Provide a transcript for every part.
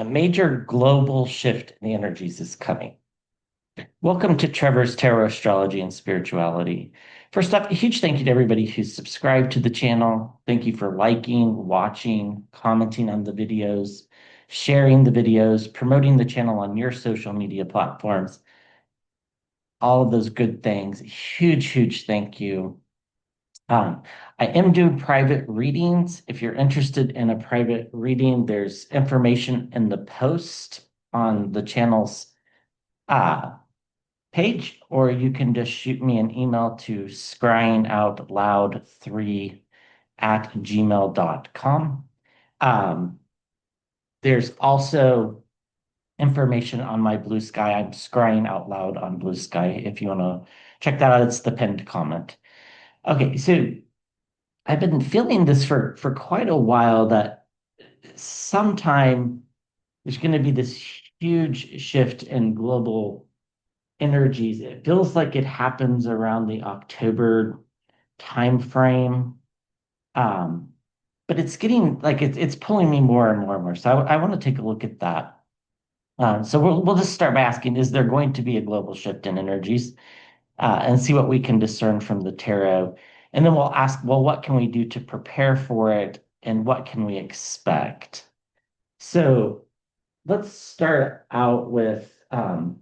A major global shift in the energies is coming. Welcome to Trevor's Tarot Astrology and Spirituality. First up, a huge thank you to everybody who's subscribed to the channel. Thank you for liking, watching, commenting on the videos, sharing the videos, promoting the channel on your social media platforms, all of those good things. Huge, huge thank you. Um, I am doing private readings. If you're interested in a private reading, there's information in the post on the channel's uh, page, or you can just shoot me an email to scryingoutloud3@gmail.com. There's also information on my Blue Sky. I'm scrying out loud on Blue Sky. If you want to check that out, it's the pinned comment. Okay, so I've been feeling this for quite a while that sometime there's going to be this huge shift in global energies. It feels like it happens around the October time frame. Um, but it's getting like it's pulling me more and more and more. So I want to take a look at that. So we'll just start by asking, is there going to be a global shift in energies? And see what we can discern from the tarot. And then we'll ask, well, what can we do to prepare for it and what can we expect? So let's start out with the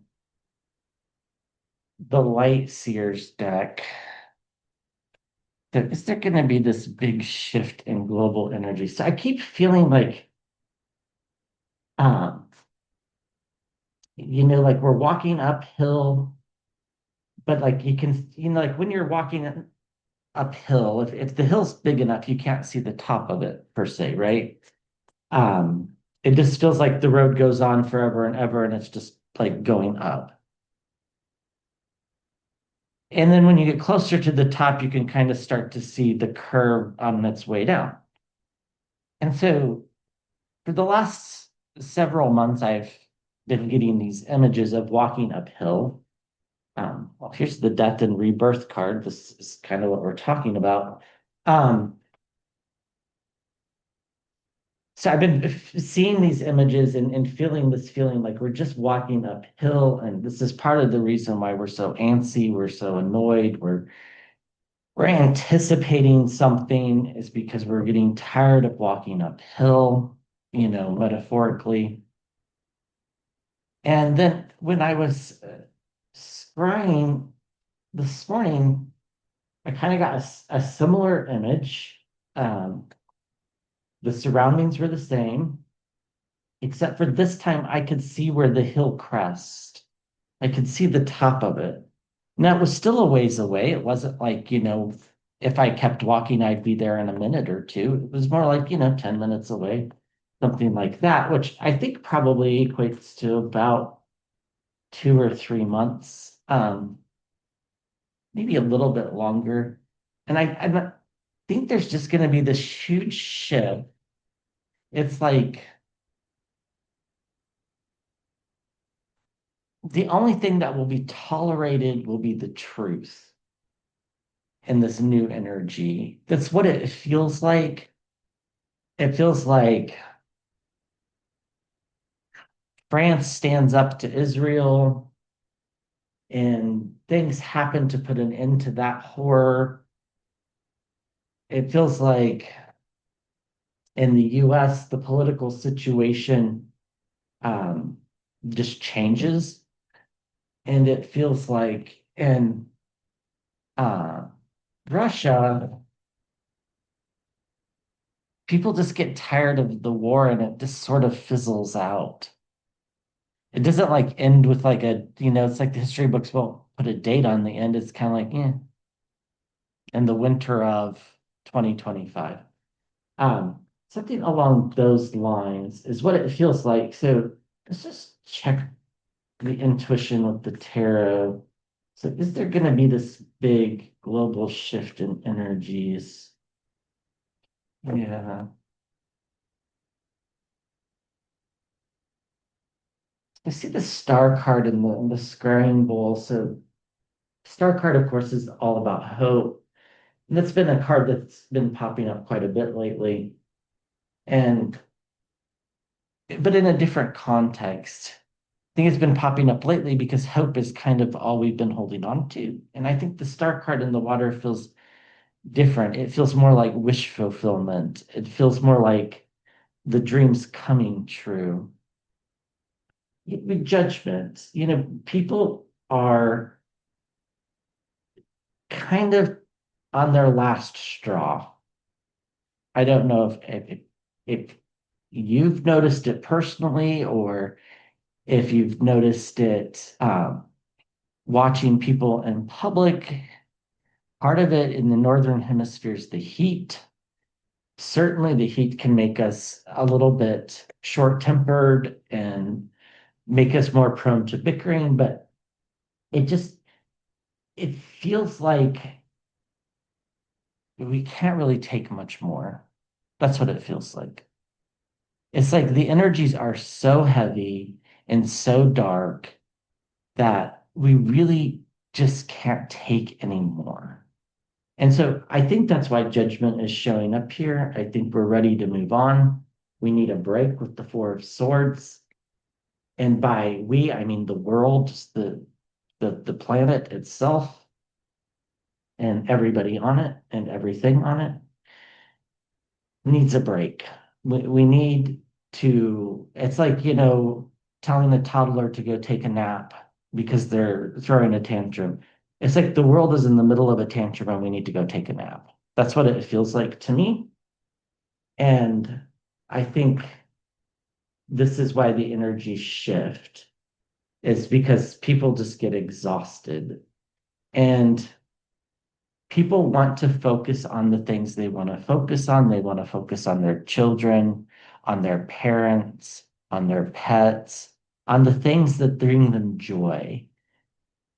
Light Seers deck. Is there going to be this big shift in global energy? So I keep feeling like, um, like we're walking uphill, but like you can, like when you're walking uphill, if the hill's big enough, you can't see the top of it per se, right? Um, it just feels like the road goes on forever and ever, and it's just like going up. And then when you get closer to the top, you can kind of start to see the curve on its way down. And so for the last several months, I've been getting these images of walking uphill. Well, here's the death and rebirth card. This is kind of what we're talking about. Um, so I've been seeing these images and feeling this feeling like we're just walking uphill. And this is part of the reason why we're so antsy, we're so annoyed, we're anticipating something is because we're getting tired of walking uphill, metaphorically. And then when I was scrying this morning, I kind of got a similar image. Um, the surroundings were the same, except for this time I could see where the hill crest. I could see the top of it. Now it was still a ways away. It wasn't like, if I kept walking, I'd be there in a minute or two. It was more like, 10 minutes away, something like that, which I think probably equates to about 2 or 3 months, maybe a little bit longer. And I think there's just going to be this huge shift. It's like the only thing that will be tolerated will be the truth in this new energy. That's what it feels like. It feels like France stands up to Israel and things happen to put an end to that horror. It feels like in the US, the political situation um, just changes. And it feels like in uh, Russia, people just get tired of the war and it just sort of fizzles out. It doesn't like end with like it's like the history books won't put a date on the end. It's kind of like, in the winter of 2025. Something along those lines is what it feels like. So let's just check the intuition with the tarot. So is there going to be this big global shift in energies? Yeah. I see the star card in the scrying bowl. So star card, of course, is all about hope. And that's been a card that's been popping up quite a bit lately. And but in a different context. I think it's been popping up lately because hope is kind of all we've been holding on to. And I think the star card in the water feels different. It feels more like wish fulfillment. It feels more like the dreams coming true. With judgment, people are kind of on their last straw. I don't know if you've noticed it personally or if you've noticed it watching people in public. Part of it in the northern hemisphere is the heat. Certainly, the heat can make us a little bit short-tempered and make us more prone to bickering, but it just it feels like we can't really take much more. That's what it feels like. It's like the energies are so heavy and so dark that we really just can't take anymore. And so I think that's why judgment is showing up here. I think we're ready to move on. We need a break with the Four of Swords. And by we, I mean the world, the planet itself, and everybody on it, and everything on it needs a break. We need to, it's like, telling a toddler to go take a nap because they're throwing a tantrum. It's like the world is in the middle of a tantrum and we need to go take a nap. That's what it feels like to me. And I think this is why the energy shift is because people just get exhausted and people want to focus on the things they want to focus on. They want to focus on their children, on their parents, on their pets, on the things that bring them joy.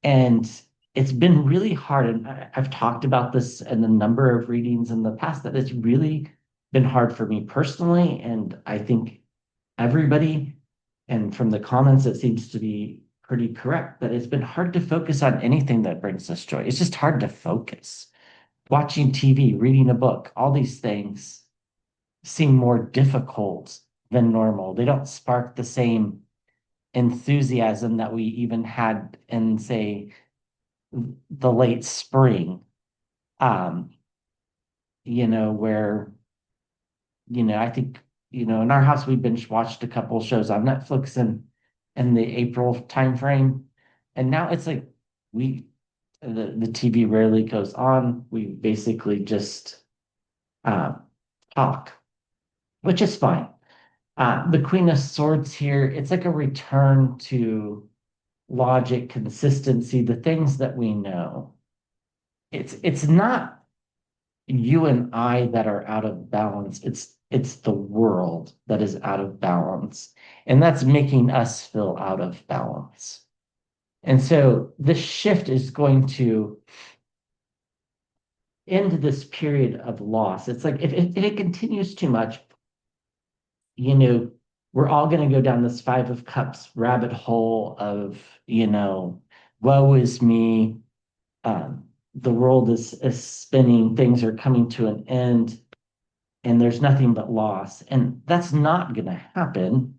And it's been really hard. And I've talked about this in a number of readings in the past that it's really been hard for me personally. And I think everybody, and from the comments, it seems to be pretty correct that it's been hard to focus on anything that brings us joy. It's just hard to focus. Watching TV, reading a book, all these things seem more difficult than normal. They don't spark the same enthusiasm that we even had in, say, the late spring, um, where, I think, in our house, we binge watched a couple shows on Netflix in the April timeframe. And now it's like the TV rarely goes on. We basically just uh, talk, which is fine. The Queen of Swords here, it's like a return to logic, consistency, the things that we know. It's not you and I that are out of balance. It's the world that is out of balance. And that's making us feel out of balance. And so this shift is going to end this period of loss. It's like if it continues too much, you know, we're all going to go down this Five of Cups rabbit hole of, woe is me. The world is spinning, things are coming to an end, and there's nothing but loss. And that's not going to happen.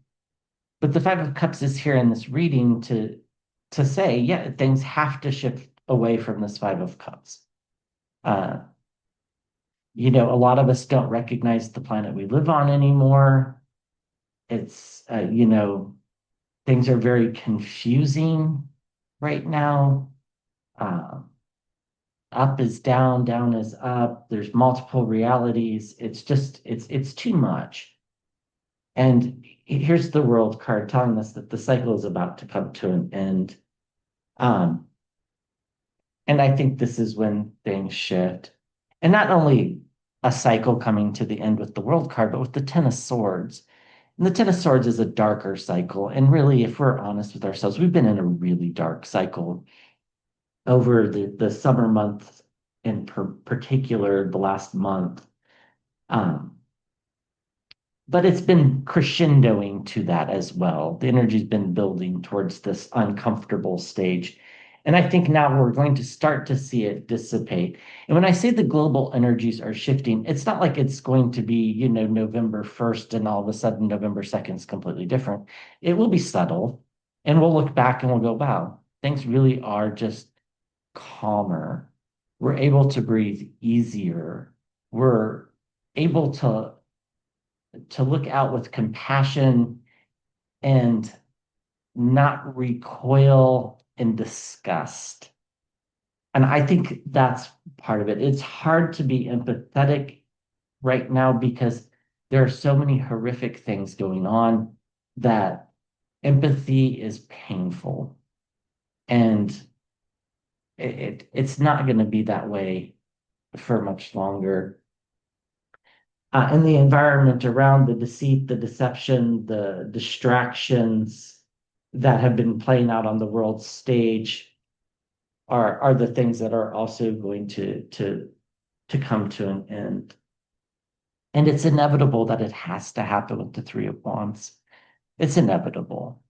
But the Five of Cups is here in this reading to say, yeah, things have to shift away from this Five of Cups. Uh, a lot of us don't recognize the planet we live on anymore. It's, things are very confusing right now. Um, Up is down, down is up. There's multiple realities. It's too much. And here's the world card telling us that the cycle is about to come to an end. Um, and I think this is when things shift. And not only a cycle coming to the end with the world card, but with the Ten of Swords. And the Ten of Swords is a darker cycle. And really, if we're honest with ourselves, we've been in a really dark cycle over the summer months, in particular, the last month. Um, but it's been crescendoing to that as well. The energy's been building towards this uncomfortable stage. And I think now we're going to start to see it dissipate. And when I say the global energies are shifting, it's not like it's going to be, November 1st and all of a sudden November 2nd is completely different. It will be subtle. And we'll look back and we'll go, wow, things really are just calmer. We're able to breathe easier. We're able to look out with compassion and not recoil in disgust. And I think that's part of it. It's hard to be empathetic right now because there are so many horrific things going on that empathy is painful. And it's not going to be that way for much longer. And the environment around the deceit, the deception, the distractions that have been playing out on the world stage are the things that are also going to come to an end. And it's inevitable that it has to happen with the Three of Wands. It's inevitable.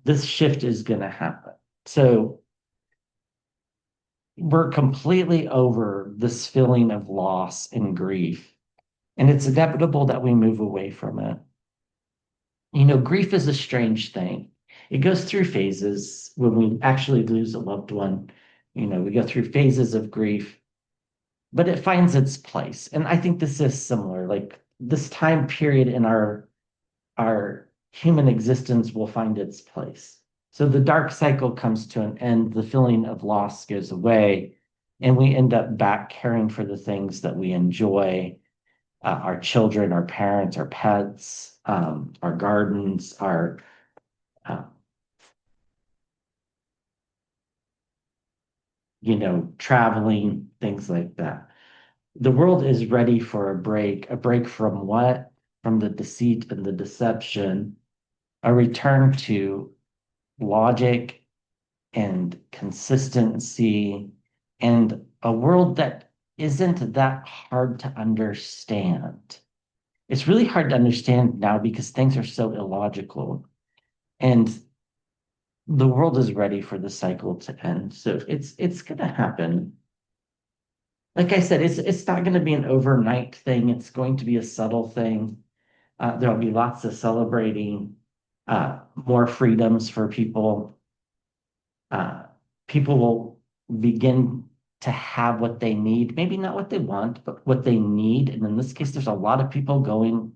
This shift is going to happen. So we're completely over this feeling of loss and grief. And it's inevitable that we move away from it. Grief is a strange thing. It goes through phases when we actually lose a loved one. We go through phases of grief, but it finds its place. And I think this is similar. Like this time period in our human existence will find its place. So the dark cycle comes to an end, the feeling of loss goes away, and we end up back caring for the things that we enjoy, our children, our parents, our pets, our gardens, our uh, traveling, things like that. The world is ready for a break from what? From the deceit and the deception, a return to logic and consistency and a world that isn't that hard to understand. It's really hard to understand now because things are so illogical and the world is ready for the cycle to end. So it's gonna happen. Like I said, it's not gonna be an overnight thing. It's going to be a subtle thing. There'll be lots of celebrating, more freedoms for people. Uh, People will begin to have what they need, maybe not what they want, but what they need. And in this case, there's a lot of people going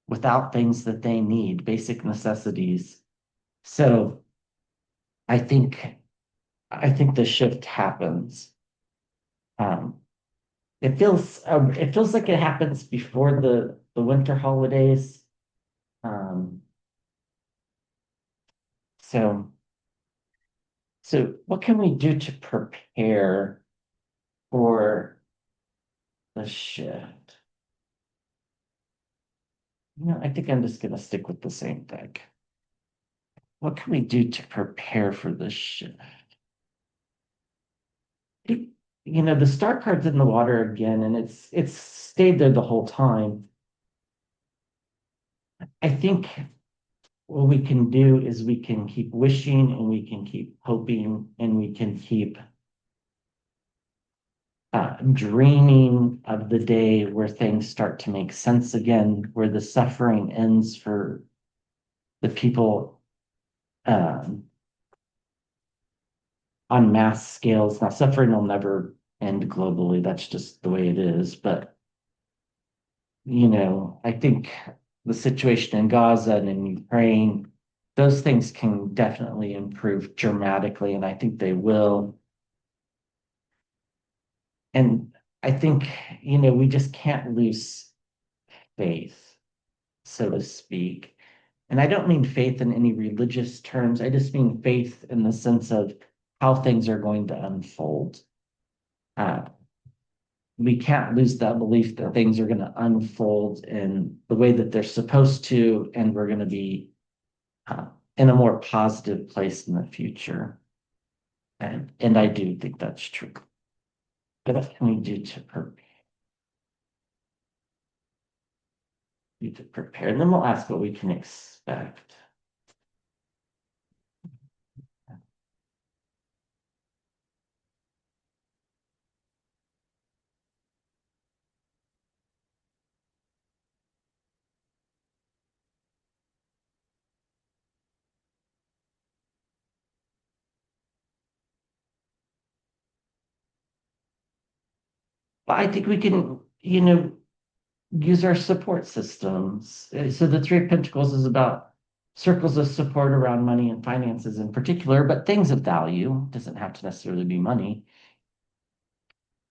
without things that they need, basic necessities. So I think I think the shift happens. Um, it feels like it happens before the winter holidays. Um, so what can we do to prepare for the shift? I think I'm just gonna stick with the same deck. What can we do to prepare for the shift? The star card's in the water again, and it's stayed there the whole time. I think what we can do is we can keep wishing and we can keep hoping and we can keep dreaming of the day where things start to make sense again, where the suffering ends for the people um, on mass scales. Now, suffering will never end globally. That's just the way it is. But, I think the situation in Gaza and in Ukraine, those things can definitely improve dramatically, and I think they will. And I think, we just can't lose faith, so to speak. And I don't mean faith in any religious terms. I just mean faith in the sense of how things are going to unfold. Uh, we can't lose that belief that things are going to unfold in the way that they're supposed to, and we're going to be uh, in a more positive place in the future. And I do think that's true. But what can we do to prepare? And then we'll ask what we can expect. But I think we can, use our support systems. So the Three of Pentacles is about circles of support around money and finances in particular, but things of value doesn't have to necessarily be money.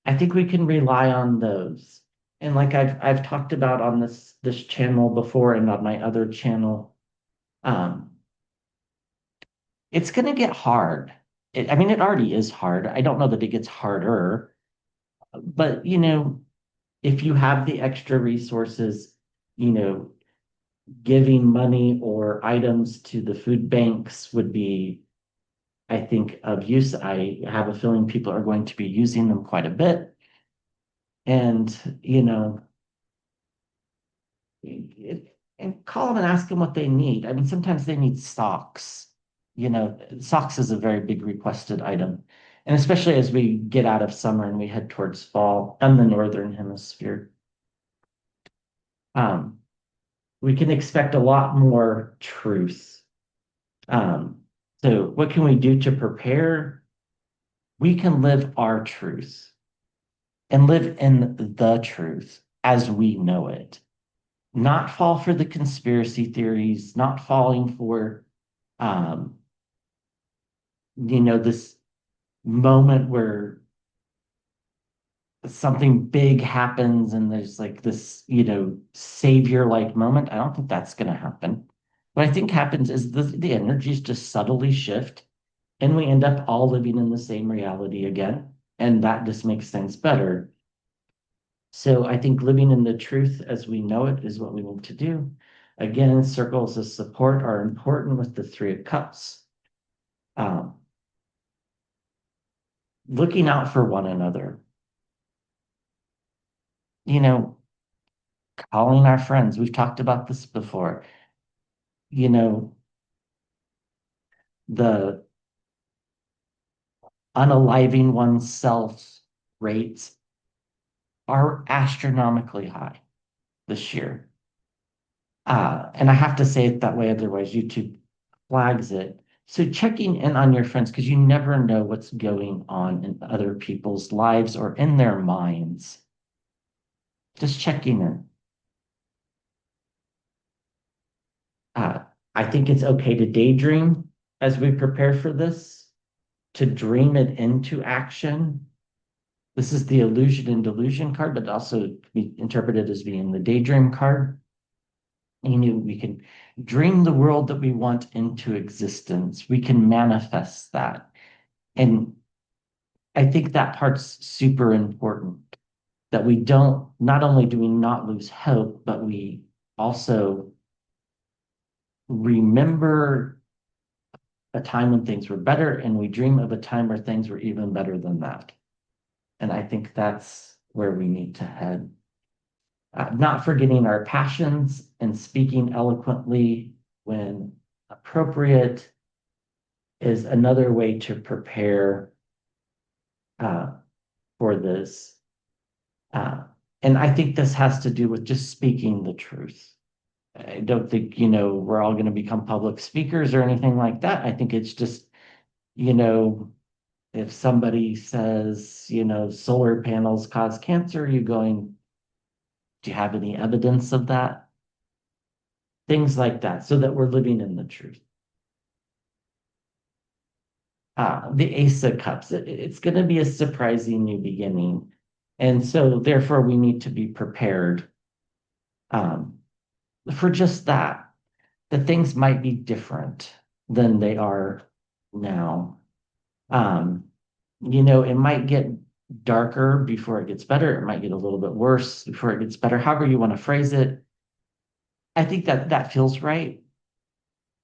I think we can rely on those. And like I've talked about on this channel before and on my other channel, um, it's going to get hard. I mean, it already is hard. I don't know that it gets harder, but if you have the extra resources, you know, giving money or items to the food banks would be, I think, of use. I have a feeling people are going to be using them quite a bit. And, and call them and ask them what they need. I mean, sometimes they need socks. Socks is a very big requested item. And especially as we get out of summer and we head towards fall in the northern hemisphere, um, we can expect a lot more truth. Um, so, what can we do to prepare? We can live our truth and live in the truth as we know it, not fall for the conspiracy theories, not falling for, um, this moment where something big happens and there's like this, savior like moment. I don't think that's going to happen. What I think happens is the energies just subtly shift and we end up all living in the same reality again. And that just makes things better. So I think living in the truth as we know it is what we need to do. Again, circles of support are important with the Three of Cups. Um, Looking out for one another, you know, calling our friends. We've talked about this before. You know, the unaliving oneself rates are astronomically high this year. And I have to say it that way, otherwise YouTube flags it. So checking in on your friends, because you never know what's going on in other people's lives or in their minds. Just checking in. Uh, I think it's okay to daydream as we prepare for this, to dream it into action. This is the illusion and delusion card, but also be interpreted as being the daydream card. We can dream the world that we want into existence. We can manifest that. And I think that part's super important that we don't, not only do we not lose hope, but we also remember a time when things were better and we dream of a time where things were even better than that. And I think that's where we need to head. Not forgetting our passions and speaking eloquently when appropriate is another way to prepare uh, for this. Uh, and I think this has to do with just speaking the truth. I don't think, we're all going to become public speakers or anything like that. I think it's just, you know, if somebody says, solar panels cause cancer, you going, do you have any evidence of that? Things like that, so that we're living in the truth. The Ace of Cups, it's going to be a surprising new beginning. And so, therefore, we need to be prepared um, for just that. That things might be different than they are now. Um, it might get darker before it gets better. It might get a little bit worse before it gets better. However you want to phrase it, I think that that feels right.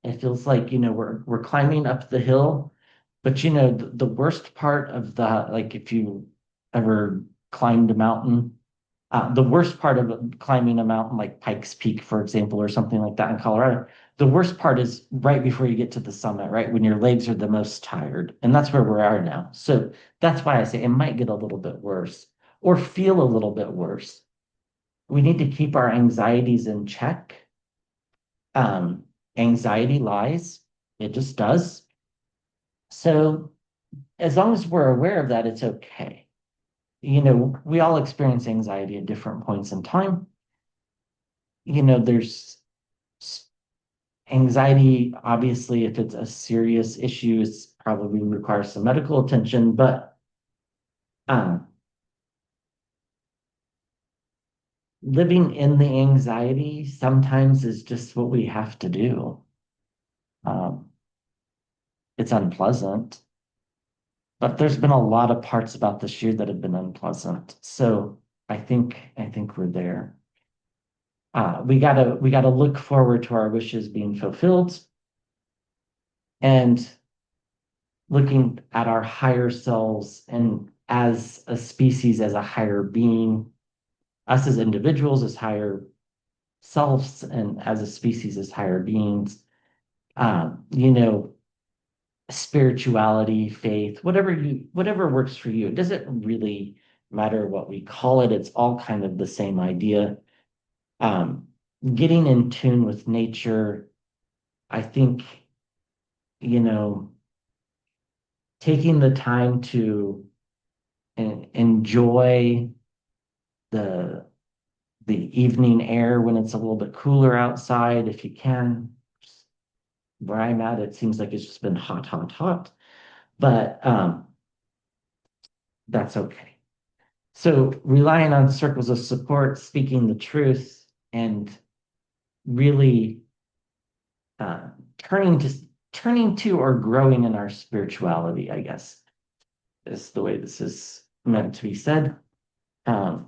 It feels like, we're climbing up the hill, but the worst part of the like if you ever climbed a mountain, the worst part of climbing a mountain like Pikes Peak, for example, or something like that in Colorado, the worst part is right before you get to the summit, right? When your legs are the most tired. And that's where we are now. So that's why I say it might get a little bit worse or feel a little bit worse. We need to keep our anxieties in check. Um, Anxiety lies, it just does. So as long as we're aware of that, it's okay. we all experience anxiety at different points in time. There's anxiety, obviously, if it's a serious issue, it's probably requires some medical attention, but um, living in the anxiety sometimes is just what we have to do. Um, it's unpleasant, but there's been a lot of parts about this year that have been unpleasant. So I think we're there. We gotta look forward to our wishes being fulfilled and looking at our higher selves and as a species, as a higher being, us as individuals as higher selves, and as a species as higher beings. Um, you know, Spirituality, faith, whatever works for you. It doesn't really matter what we call it. It's all kind of the same idea. Um, Getting in tune with nature, I think, you know, taking the time to enjoy the the evening air when it's a little bit cooler outside, if you can. Where I'm at, it seems like it's just been hot, hot, hot, but that's okay. So relying on circles of support, speaking the truth, and really uh, turning to turning to or growing in our spirituality, I guess, is the way this is meant to be said. Um,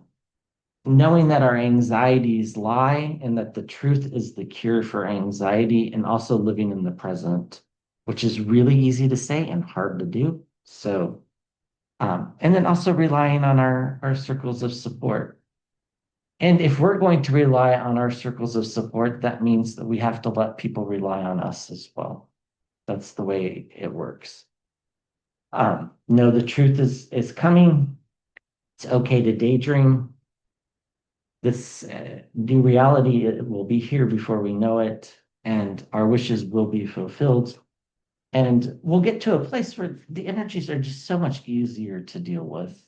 Knowing that our anxieties lie and that the truth is the cure for anxiety, and also living in the present, which is really easy to say and hard to do. So, and then also relying on our circles of support. And if we're going to rely on our circles of support, that means that we have to let people rely on us as well. That's the way it works. No, the truth is coming. It's okay to daydream. This new reality, it will be here before we know it, and our wishes will be fulfilled. And we'll get to a place where the energies are just so much easier to deal with.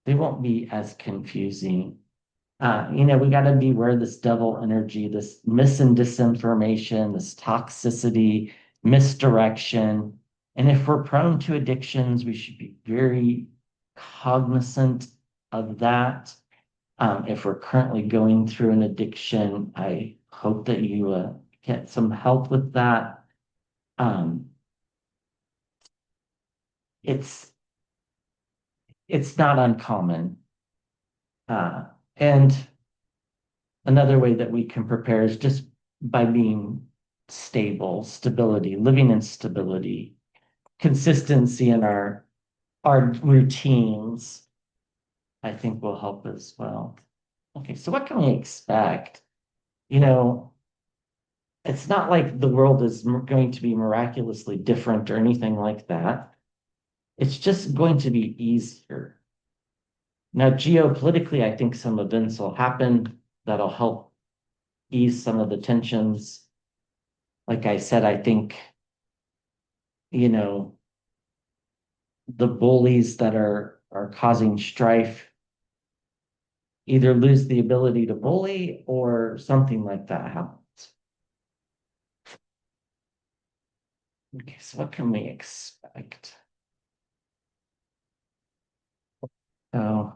They won't be as confusing. We got to beware this devil energy, this mis and disinformation, this toxicity, misdirection. And if we're prone to addictions, we should be very cognizant of that. If we're currently going through an addiction, I hope that you get some help with that. Um, it's it's not uncommon. And another way that we can prepare is just by being stable, stability, living in stability, consistency in our routines, I think will help as well. Okay, so what can we expect? You know, it's not like the world is going to be miraculously different or anything like that. It's just going to be easier. Now, geopolitically, I think some events will happen that'll help ease some of the tensions. Like I said, I think, you know, the bullies that are causing strife either lose the ability to bully or something like that happens. Okay, so what can we expect? So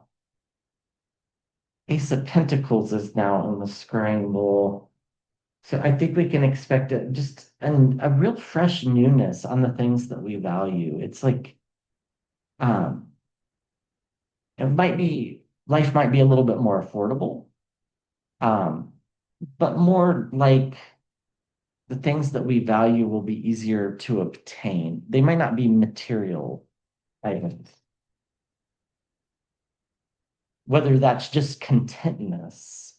Ace of Pentacles is now in the scrying bowl. So I think we can expect a real fresh newness on the things that we value. It's like um, life might be a little bit more affordable, um, but more like the things that we value will be easier to obtain. They might not be material items, whether that's just contentness.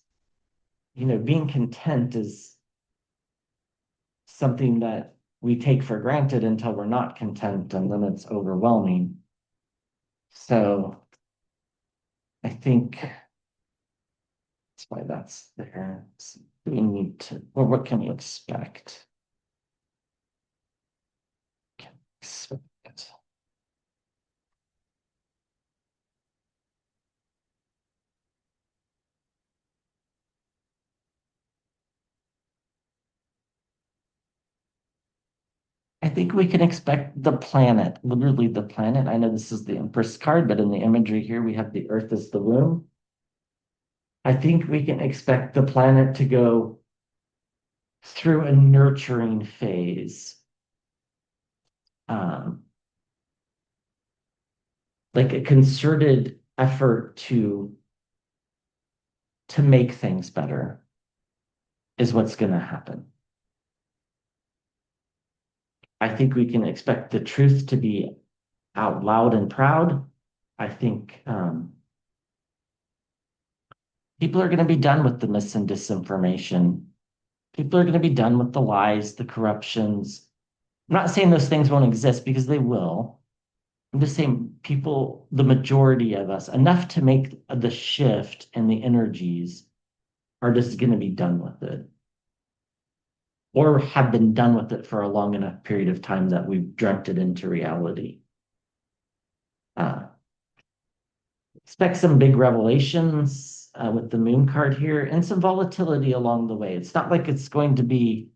Being content is something that we take for granted until we're not content, and then it's overwhelming. So I think that's why that's there. So we need to, or what can we expect? Can we expect I think we can expect the planet, literally the planet. I know this is the Empress card, but in the imagery here, we have the Earth as the womb. I think we can expect the planet to go through a nurturing phase, um, like a concerted effort to make things better is what's going to happen. I think we can expect the truth to be out loud and proud. I think people are going to be done with the mis and disinformation. People are going to be done with the lies, the corruptions. I'm not saying those things won't exist because they will. I'm just saying people, the majority of us, enough to make the shift and the energies are just going to be done with it or have been done with it for a long enough period of time that we've dreamt it into reality. Uh, expect some big revelations with the moon card here and some volatility along the way. It's not like it's going to be,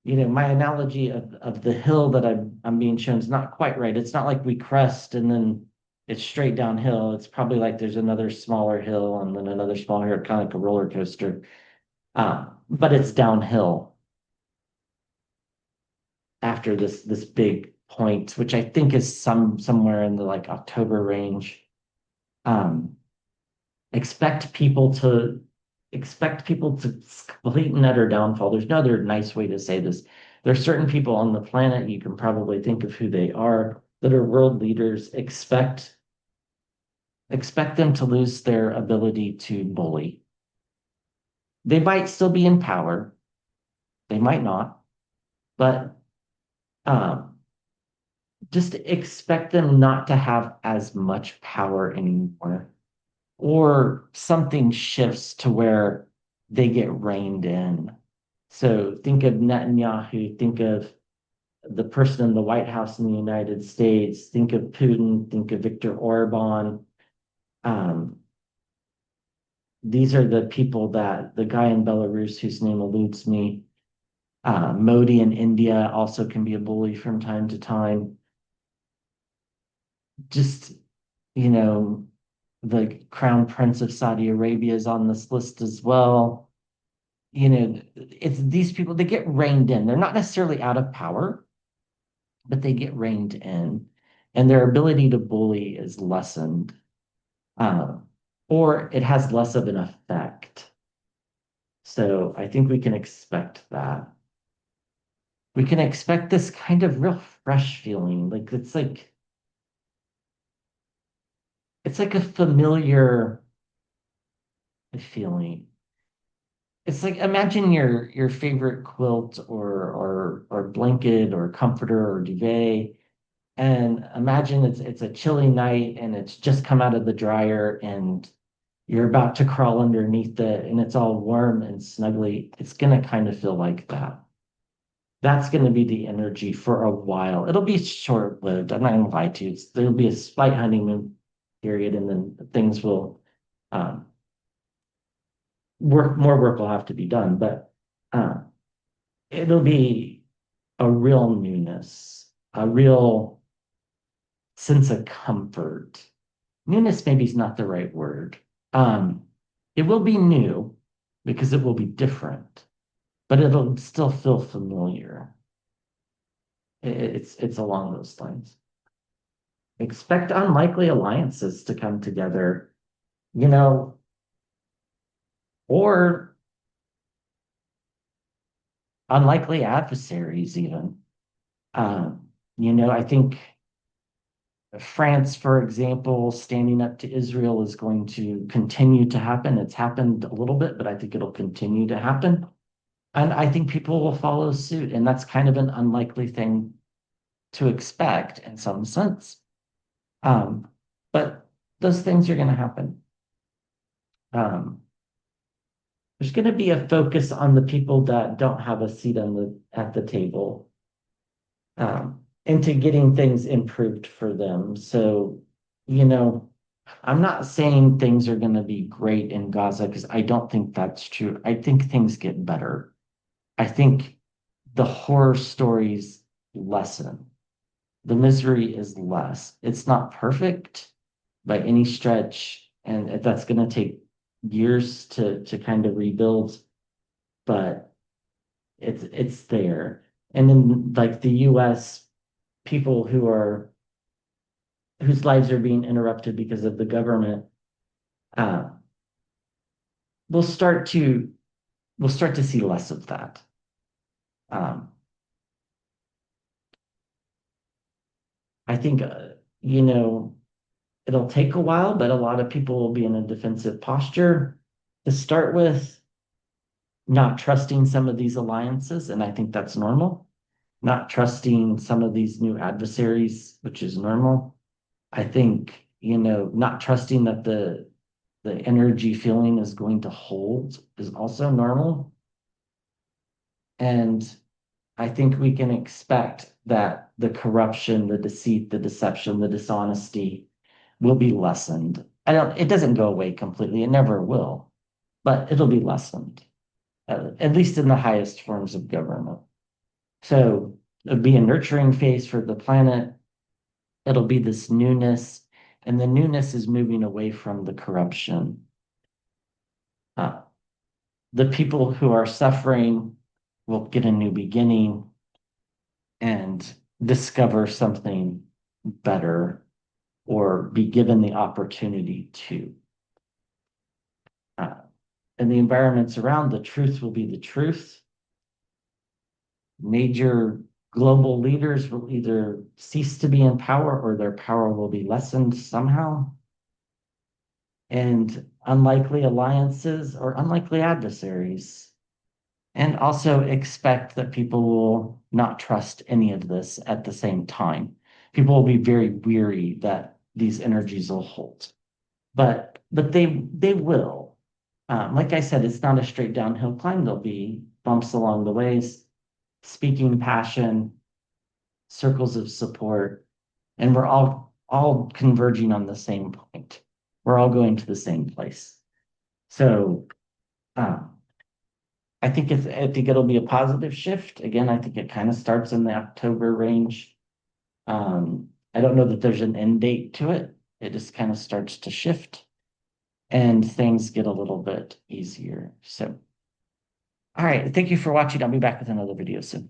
my analogy of the hill that I'm being shown is not quite right. It's not like we crest and then it's straight downhill. It's probably like there's another smaller hill and then another smaller hill, kind of like a roller coaster. But it's downhill after this big point, which I think is somewhere in the like October range. Um, expect people to expect people to complete and utter downfall. There's no other nice way to say this. There's certain people on the planet, you can probably think of who they are, that are world leaders. Expect them to lose their ability to bully. They might still be in power, they might not, but um, just expect them not to have as much power anymore, or something shifts to where they get reined in. So think of Netanyahu, think of the person in the White House in the United States, think of Putin, think of Viktor Orban. Um, these are the people that the guy in Belarus whose name eludes me, Modi in India also can be a bully from time to time. Just, you know, the Crown Prince of Saudi Arabia is on this list as well. It's these people, they get reined in. They're not necessarily out of power, but they get reined in, and their ability to bully is lessened, um, or it has less of an effect. So I think we can expect that. We can expect this kind of real fresh feeling, like it's like a familiar feeling. It's like imagine your favorite quilt or blanket or comforter or duvet, and imagine it's a chilly night and it's just come out of the dryer and you're about to crawl underneath it and it's all warm and snuggly. It's gonna kind of feel like that. That's gonna be the energy for a while. It'll be short-lived. I'm not gonna lie to you. There'll be a slight honeymoon period and then things will um, more work will have to be done, but uh, it'll be a real newness, a real sense of comfort. Newness maybe is not the right word. Um, it will be new because it will be different, but it'll still feel familiar. It's along those lines. Expect unlikely alliances to come together, you know, or unlikely adversaries even. I think France, for example, standing up to Israel is going to continue to happen. It's happened a little bit, but I think it'll continue to happen. And I think people will follow suit. And that's kind of an unlikely thing to expect in some sense. Um, but those things are going to happen. Um, there's going to be a focus on the people that don't have a seat at the table, into getting things improved for them. So, you know, I'm not saying things are going to be great in Gaza because I don't think that's true. I think things get better. I think the horror stories, lessen. The misery is less. It's not perfect by any stretch, and that's going to take years to kind of rebuild, but it's there. And in like the US, people whose lives are being interrupted because of the government, uh, we'll start to we'll start to see less of that. Um, I think you know it'll take a while, but a lot of people will be in a defensive posture to start with, not trusting some of these alliances, and I think that's normal. Not trusting some of these new adversaries, which is normal. I think, not trusting that the energy feeling is going to hold is also normal. And I think we can expect that the corruption, the deceit, the deception, the dishonesty will be lessened. It doesn't go away completely. It never will, but it'll be lessened, at least in the highest forms of government. So it'll be a nurturing phase for the planet. It'll be this newness, and the newness is moving away from the corruption. Uh, the people who are suffering will get a new beginning and discover something better or be given the opportunity to. Uh, and the environments around, the truth will be the truth. Major global leaders will either cease to be in power or their power will be lessened somehow. And unlikely alliances or unlikely adversaries. And also expect that people will not trust any of this at the same time. People will be very weary that these energies will hold. But they will. Like I said, it's not a straight downhill climb. There'll be bumps along the ways, speaking passion, circles of support, and we're all converging on the same point. We're all going to the same place. So um, I think it'll be a positive shift. Again, I think it kind of starts in the October range. I don't know that there's an end date to it. It just kind of starts to shift and things get a little bit easier. So, all right. Thank you for watching. I'll be back with another video soon.